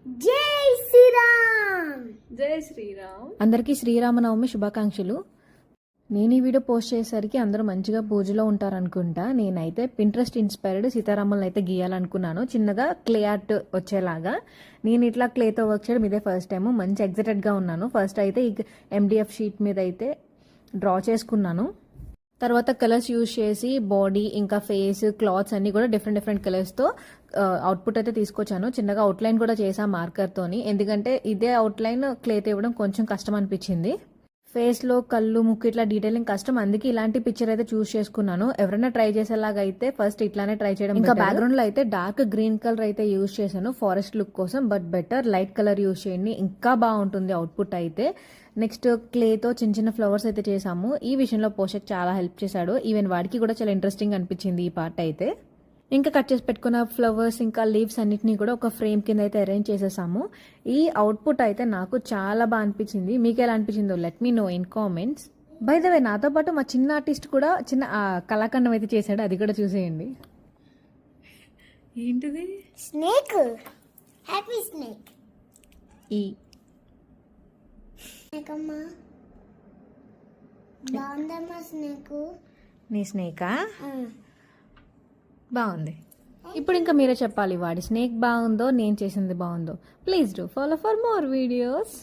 జై శ్రీరామ్. జై శ్రీరామ్. అందరికీ శ్రీరామనవమి శుభాకాంక్షలు. నేను ఈ వీడియో పోస్ట్ చేసేసరికి అందరూ మంచిగా పూజలో ఉంటారనుకుంటా. నేనైతే పింట్రెస్ట్ ఇన్స్పైర్డ్ సీతారాములను అయితే గీయాలనుకున్నాను, చిన్నగా క్లే ఆర్ట్ వచ్చేలాగా. నేను ఇట్లా క్లేతో వర్క్ చేయడం ఇదే ఫస్ట్ టైం. మంచి ఎగ్జైటెడ్గా ఉన్నాను. ఫస్ట్ అయితే ఈ MDF షీట్ మీద అయితే డ్రా చేసుకున్నాను. తర్వాత కలర్స్ యూజ్ చేసి బాడీ ఇంకా ఫేస్ క్లాత్స్ అన్ని కూడా డిఫరెంట్ కలర్స్తో అవుట్పుట్ అయితే తీసుకొచ్చాను. చిన్నగా అవుట్లైన్ కూడా చేశాను మార్కర్తోని, ఎందుకంటే ఇదే అవుట్లైన్ క్లేతో ఇవ్వడం కొంచెం కష్టం అనిపించింది. ఫేస్లో కళ్ళు ముక్కు ఇట్లా డీటెయిలింగ్ కష్టం, అందుకే ఇలాంటి పిక్చర్ అయితే చూస్ చేసుకున్నాను. ఎవరైనా ట్రై చేసేలాగా అయితే ఫస్ట్ ఇట్లానే ట్రై చేయడం. ఇంకా బ్యాక్గ్రౌండ్లో అయితే డార్క్ గ్రీన్ కలర్ అయితే యూజ్ చేశాను ఫారెస్ట్ లుక్ కోసం. But better light colour use చేయండి, ఇంకా బాగుంటుంది అవుట్పుట్ అయితే. నెక్స్ట్ క్లేతో చిన్న ఫ్లవర్స్ అయితే చేసాము. ఈ విషయంలో పోషక్ చాలా హెల్ప్ చేశాడు. ఈవెన్ వాడికి కూడా చాలా ఇంట్రెస్టింగ్ అనిపించింది ఈ పార్ట్ అయితే. ఇంకా కట్ చేసి పెట్టుకున్న ఫ్లవర్స్ ఇంకా లీవ్స్ అన్నిటినీ కూడా ఒక ఫ్రేమ్ కింద అయితే అరేంజ్ చేసేసాము. ఈ అవుట్పుట్ అయితే నాకు చాలా బాగా అనిపించింది. మీకు ఎలా అనిపించిందో let me know in comments. By the way, నాతో పాటు మా చిన్న ఆర్టిస్ట్ కూడా చిన్న కళాఖండం అయితే చేశాడు, అది కూడా చూసేయండి. ఏంటిది? స్నేక్. Happy snake. ఈ స్నేకమ్మా బాగుందమ్మా స్నేకు. నీ స్నేకా బాగుంది. ఇప్పుడు ఇంకా మీరే చెప్పాలి వాడి స్నేక్ బాగుందో నేను చేసింది బాగుందో. Please do follow for more videos.